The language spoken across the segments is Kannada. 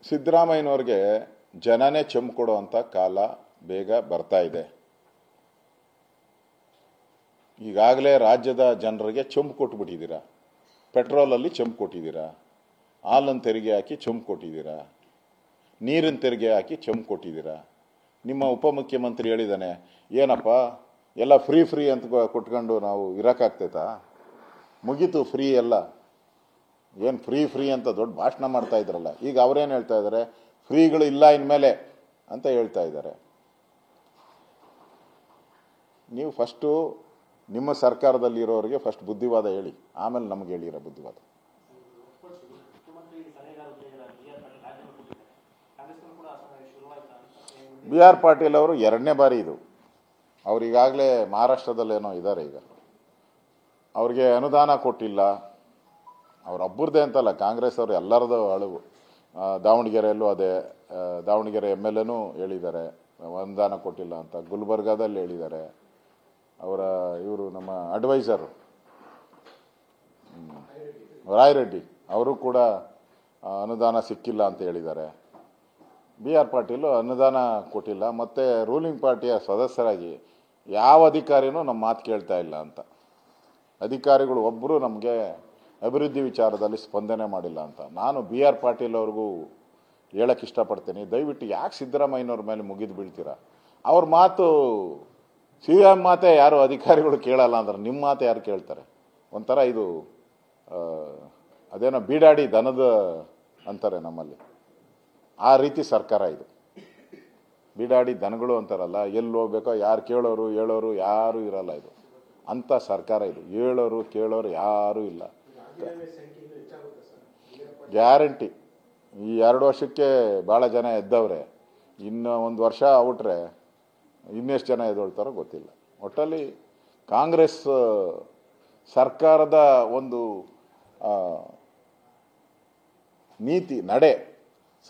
ಸಿದ್ದರಾಮಯ್ಯನವ್ರಿಗೆ ಜನನೇ ಚೆಂಬು ಕೊಡುವಂಥ ಕಾಲ ಬೇಗ ಬರ್ತಾ ಇದೆ. ಈಗಾಗಲೇ ರಾಜ್ಯದ ಜನರಿಗೆ ಚೆಂಬು ಕೊಟ್ಟುಬಿಟ್ಟಿದ್ದೀರಾ. ಪೆಟ್ರೋಲಲ್ಲಿ ಚೆಂಬು ಕೊಟ್ಟಿದ್ದೀರಾ, ಹಾಲನ್ನು ತೆರಿಗೆ ಹಾಕಿ ಚೆಂಬು ಕೊಟ್ಟಿದ್ದೀರಾ, ನೀರಿನ ತೆರಿಗೆ ಹಾಕಿ ಚೆಂಬು ಕೊಟ್ಟಿದ್ದೀರಾ. ನಿಮ್ಮ ಉಪಮುಖ್ಯಮಂತ್ರಿ ಹೇಳಿದ್ದಾನೆ, ಏನಪ್ಪ ಎಲ್ಲ ಫ್ರೀ ಅಂತ ಕೊಟ್ಕೊಂಡು ನಾವು ಇರೋಕ್ಕಾಗ್ತೈತಾ? ಮುಗೀತು ಫ್ರೀ ಎಲ್ಲ. ಏನು ಫ್ರೀ ಅಂತ ದೊಡ್ಡ ಭಾಷಣ ಮಾಡ್ತಾ ಇದ್ರಲ್ಲ, ಈಗ ಅವರೇನು ಹೇಳ್ತಾ ಇದ್ದಾರೆ? ಫ್ರೀಗಳು ಇಲ್ಲ ಇನ್ಮೇಲೆ ಅಂತ ಹೇಳ್ತಾ ಇದ್ದಾರೆ. ನೀವು ಫಸ್ಟು ನಿಮ್ಮ ಸರ್ಕಾರದಲ್ಲಿರೋರಿಗೆ ಫಸ್ಟ್ ಬುದ್ಧಿವಾದ ಹೇಳಿ, ಆಮೇಲೆ ನಮಗೆ ಹೇಳಿರೋ ಬುದ್ಧಿವಾದ. ಬಿ ಆರ್ ಪಾಟೀಲ್ ಅವರು ಎರಡನೇ ಬಾರಿ ಇದು. ಅವ್ರು ಈಗಾಗಲೇ ಮಹಾರಾಷ್ಟ್ರದಲ್ಲೇನೋ ಇದ್ದಾರೆ. ಈಗ ಅವ್ರಿಗೆ ಅನುದಾನ ಕೊಟ್ಟಿಲ್ಲ. ಅವರೊಬ್ಬರದೇ ಅಂತಲ್ಲ, ಕಾಂಗ್ರೆಸ್ ಅವರು ಎಲ್ಲರದು ಅಳುವು. ದಾವಣಗೆರೆಯಲ್ಲೂ ಅದೇ, ದಾವಣಗೆರೆ MLAನೂ ಹೇಳಿದ್ದಾರೆ ಅನುದಾನ ಕೊಟ್ಟಿಲ್ಲ ಅಂತ. ಗುಲ್ಬರ್ಗಾದಲ್ಲಿ ಹೇಳಿದ್ದಾರೆ. ಇವರು ನಮ್ಮ ಅಡ್ವೈಸರು ರಾಯರೆಡ್ಡಿ ಅವರು ಕೂಡ ಅನುದಾನ ಸಿಕ್ಕಿಲ್ಲ ಅಂತ ಹೇಳಿದ್ದಾರೆ. ಬಿ ಆರ್ ಪಾಟೀಲು ಅನುದಾನ ಕೊಟ್ಟಿಲ್ಲ. ಮತ್ತು ರೂಲಿಂಗ್ ಪಾರ್ಟಿಯ ಸದಸ್ಯರಾಗಿ ಯಾವ ಅಧಿಕಾರಿನೂ ನಮ್ಮ ಮಾತು ಕೇಳ್ತಾ ಇಲ್ಲ ಅಂತ. ಅಧಿಕಾರಿಗಳು ಒಬ್ಬರು ನಮಗೆ ಅಭಿವೃದ್ಧಿ ವಿಚಾರದಲ್ಲಿ ಸ್ಪಂದನೆ ಮಾಡಿಲ್ಲ ಅಂತ. ನಾನು ಬಿ ಆರ್ ಪಾಟೀಲ್ ಅವ್ರಿಗೂ ಹೇಳಕ್ಕೆ ಇಷ್ಟಪಡ್ತೀನಿ, ದಯವಿಟ್ಟು ಯಾಕೆ ಸಿದ್ದರಾಮಯ್ಯನವ್ರ ಮೇಲೆ ಮುಗಿದು ಬೀಳ್ತೀರಾ? ಅವ್ರ ಮಾತು CM ಮಾತೇ ಯಾರು ಅಧಿಕಾರಿಗಳು ಕೇಳಲ್ಲ ಅಂದ್ರೆ ನಿಮ್ಮ ಮಾತು ಯಾರು ಕೇಳ್ತಾರೆ? ಒಂಥರ ಇದು ಅದೇನೋ ಬೀಡಾಡಿ ದನದ ಅಂತಾರೆ ನಮ್ಮಲ್ಲಿ, ಆ ರೀತಿ ಸರ್ಕಾರ ಇದು. ಬೀಡಾಡಿ ದನಗಳು ಅಂತಾರಲ್ಲ, ಎಲ್ಲಿ ಹೋಗ್ಬೇಕೋ ಯಾರು ಕೇಳೋರು ಹೇಳೋರು ಯಾರೂ ಇರಲ್ಲ. ಇದು ಅಂಥ ಸರ್ಕಾರ ಇದು. ಹೇಳೋರು ಕೇಳೋರು ಯಾರೂ ಇಲ್ಲ. ಗ್ಯಾರಂಟಿ ಈ 2 ವರ್ಷಕ್ಕೆ ಭಾಳ ಜನ ಎದ್ದವ್ರೆ. ಇನ್ನು 1 ವರ್ಷ ಔಟ್ರೆ ಇನ್ನೆಷ್ಟು ಜನ ಎದ್ದೊಳ್ತಾರೋ ಗೊತ್ತಿಲ್ಲ. ಒಟ್ಟಲ್ಲಿ ಕಾಂಗ್ರೆಸ್ ಸರ್ಕಾರದ ಒಂದು ನೀತಿ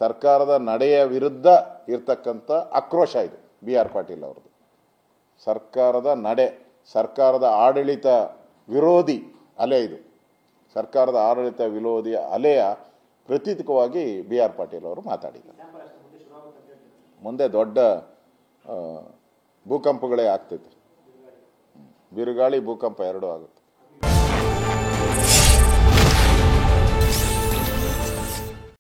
ಸರ್ಕಾರದ ನಡೆಯ ವಿರುದ್ಧ ಇರ್ತಕ್ಕಂಥ ಆಕ್ರೋಶ ಇದು ಬಿ ಆರ್ ಪಾಟೀಲ್ ಅವ್ರದ್ದು. ಸರ್ಕಾರದ ಸರ್ಕಾರದ ಆಡಳಿತ ವಿರೋಧಿ ಅಲೆ ಇದು. ಸರ್ಕಾರದ ಆಡಳಿತ ವಿರೋಧಿ ಅಲೆಯ ಪ್ರತೀಕವಾಗಿ ಬಿ ಆರ್ ಪಾಟೀಲ್ ಅವರು ಮಾತಾಡಿದ್ದಾರೆ. ಮುಂದೆ ದೊಡ್ಡ ಭೂಕಂಪಗಳೇ ಆಗ್ತೈತೆ. ಬಿರುಗಾಳಿ ಭೂಕಂಪ ಎರಡೂ ಆಗುತ್ತೆ.